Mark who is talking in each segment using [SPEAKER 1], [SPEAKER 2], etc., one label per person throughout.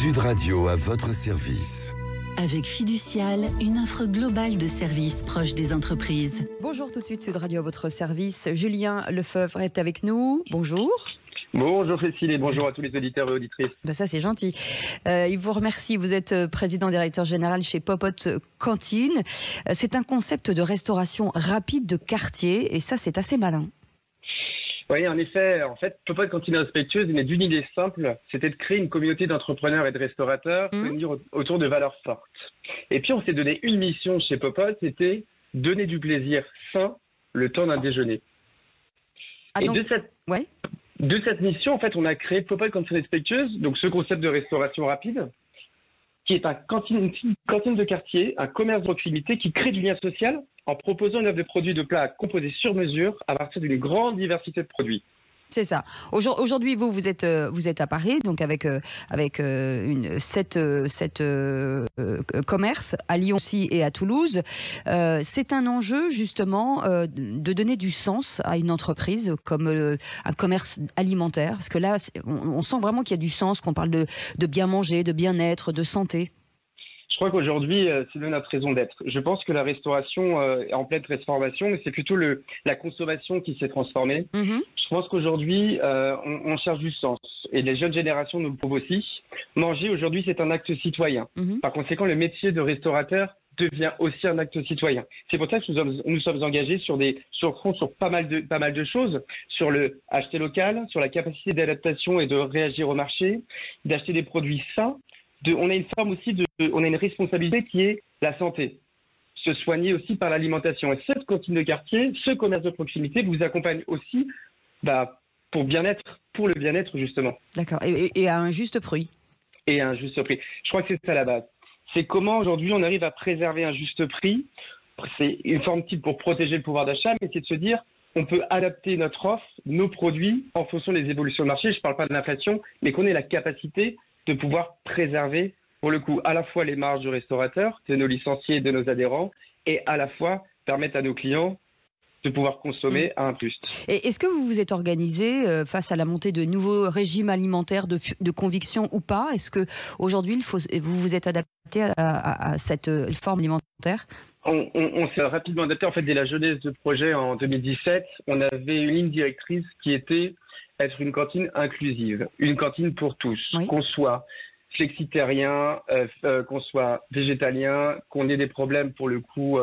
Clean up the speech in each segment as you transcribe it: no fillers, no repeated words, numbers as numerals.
[SPEAKER 1] Sud Radio à votre service.
[SPEAKER 2] Avec Fiducial, une offre globale de services proche des entreprises.
[SPEAKER 3] Bonjour, tout de suite Sud Radio à votre service. Julien Lefebvre est avec nous. Bonjour.
[SPEAKER 4] Bonjour Cécile et bonjour à tous les auditeurs et auditrices.
[SPEAKER 3] Ça c'est gentil. Il vous remercie. Vous êtes président directeur général chez Popote Cantine. C'est un concept de restauration rapide de quartier et ça c'est assez malin.
[SPEAKER 4] Oui, en effet, Popote Cantine Respectueuse est née d'une idée simple, c'était de créer une communauté d'entrepreneurs et de restaurateurs réunis autour de valeurs fortes. Et puis on s'est donné une mission chez Popote, c'était donner du plaisir sain le temps d'un déjeuner. De cette mission, en fait, on a créé Popote Cantine Respectueuse, donc ce concept de restauration rapide, qui est une cantine de quartier, un commerce de proximité qui crée du lien social en proposant une offre de produits de plats composés sur mesure à partir d'une grande diversité de produits.
[SPEAKER 3] C'est ça. Aujourd'hui, vous êtes à Paris, donc avec 7 commerces, à Lyon aussi et à Toulouse. C'est un enjeu, justement, de donner du sens à une entreprise comme un commerce alimentaire. Parce que là, on sent vraiment qu'il y a du sens, qu'on parle de bien manger, de bien-être, de santé.
[SPEAKER 4] Je crois qu'aujourd'hui, c'est de notre raison d'être. Je pense que la restauration est en pleine transformation, mais c'est plutôt la consommation qui s'est transformée. Je pense qu'aujourd'hui, on cherche du sens. Et les jeunes générations nous le prouvent aussi. Manger, aujourd'hui, c'est un acte citoyen. Par conséquent, le métier de restaurateur devient aussi un acte citoyen. C'est pour ça que nous sommes engagés sur pas mal de choses, sur le acheter local, sur la capacité d'adaptation et de réagir au marché, d'acheter des produits sains. On a une responsabilité qui est la santé. Se soigner aussi par l'alimentation. Et cette cantine de quartier, ce commerce de proximité vous accompagne aussi pour le bien-être justement.
[SPEAKER 3] D'accord. Et à un juste prix.
[SPEAKER 4] Et à un juste prix. Je crois que c'est ça la base. C'est comment aujourd'hui on arrive à préserver un juste prix. C'est une forme type pour protéger le pouvoir d'achat, mais c'est de se dire on peut adapter notre offre, nos produits en fonction des évolutions de marché. Je ne parle pas de l'inflation, mais qu'on ait la capacité de pouvoir préserver, pour le coup, à la fois les marges du restaurateur, de nos licenciés et de nos adhérents, et à la fois permettre à nos clients de pouvoir consommer à un plus.
[SPEAKER 3] Et est-ce que vous vous êtes organisé face à la montée de nouveaux régimes alimentaires de conviction ou pas? Est-ce qu'aujourd'hui, vous vous êtes adapté à cette forme alimentaire?
[SPEAKER 4] On s'est rapidement adapté. En fait, dès la jeunesse de projet en 2017, on avait une ligne directrice qui était être une cantine inclusive, une cantine pour tous, qu'on soit flexitarien, qu'on soit végétalien, qu'on ait des problèmes pour le coup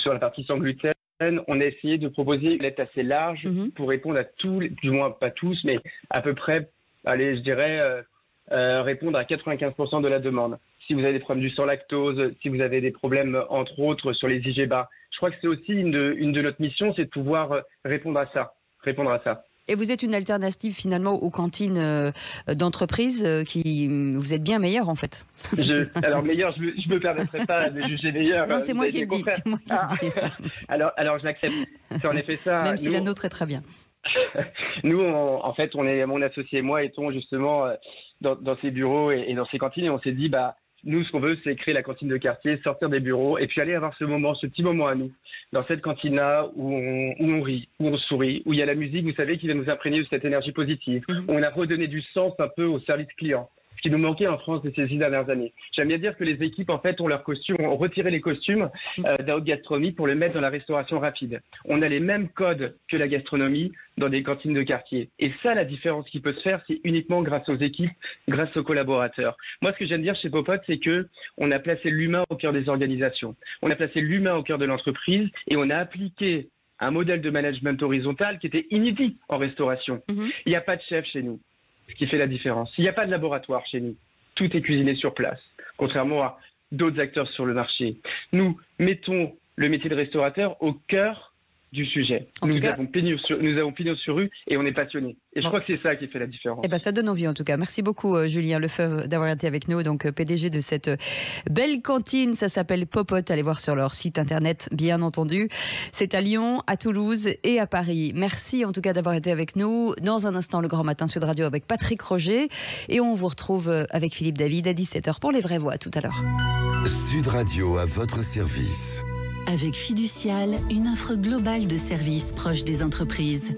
[SPEAKER 4] sur la partie sans gluten. On a essayé de proposer une lettre assez large pour répondre à tous, du moins pas tous, mais à peu près, allez, je dirais, répondre à 95% de la demande. Si vous avez des problèmes du sans lactose, si vous avez des problèmes, entre autres, sur les IGBA. Je crois que c'est aussi une de notre mission, c'est de pouvoir répondre à ça. Et
[SPEAKER 3] vous êtes une alternative finalement aux cantines d'entreprise vous êtes bien meilleur en fait.
[SPEAKER 4] Alors meilleur, je me permettrai pas de juger meilleur.
[SPEAKER 3] Non, c'est moi qui le dis.
[SPEAKER 4] Alors je l'accepte. C'est en effet ça.
[SPEAKER 3] Même si la nôtre est très bien.
[SPEAKER 4] Nous, en fait, mon associé et moi étions justement dans ces bureaux et dans ces cantines et on s'est dit nous, ce qu'on veut, c'est créer la cantine de quartier, sortir des bureaux et puis aller avoir ce petit moment à nous, dans cette cantine-là où on rit, où on sourit, où il y a la musique, vous savez, qui va nous imprégner de cette énergie positive. Où on a redonné du sens un peu au service client, ce qui nous manquait en France ces 6 dernières années. J'aime bien dire que les équipes, en fait, ont retiré les costumes de la haute gastronomie pour le mettre dans la restauration rapide. On a les mêmes codes que la gastronomie dans des cantines de quartier. Et ça, la différence qui peut se faire, c'est uniquement grâce aux équipes, grâce aux collaborateurs. Moi, ce que j'aime dire chez Popote, c'est que on a placé l'humain au cœur des organisations. On a placé l'humain au cœur de l'entreprise et on a appliqué un modèle de management horizontal qui était inédit en restauration. Il n'y a pas de chef chez nous, ce qui fait la différence. Il n'y a pas de laboratoire chez nous. Tout est cuisiné sur place, contrairement à d'autres acteurs sur le marché. Nous mettons le métier de restaurateur au cœur du sujet. Nous avons pignon sur rue et on est passionnés. Et je crois que c'est ça qui fait la différence.
[SPEAKER 3] Ça donne envie en tout cas. Merci beaucoup Julien Lefebvre d'avoir été avec nous, donc PDG de cette belle cantine. Ça s'appelle Popote. Allez voir sur leur site internet, bien entendu. C'est à Lyon, à Toulouse et à Paris. Merci en tout cas d'avoir été avec nous. Dans un instant, le Grand Matin Sud Radio avec Patrick Roger. Et on vous retrouve avec Philippe David à 17h pour les vraies voix. Tout à l'heure.
[SPEAKER 1] Sud Radio à votre service.
[SPEAKER 2] Avec Fiducial, une offre globale de services proche des entreprises.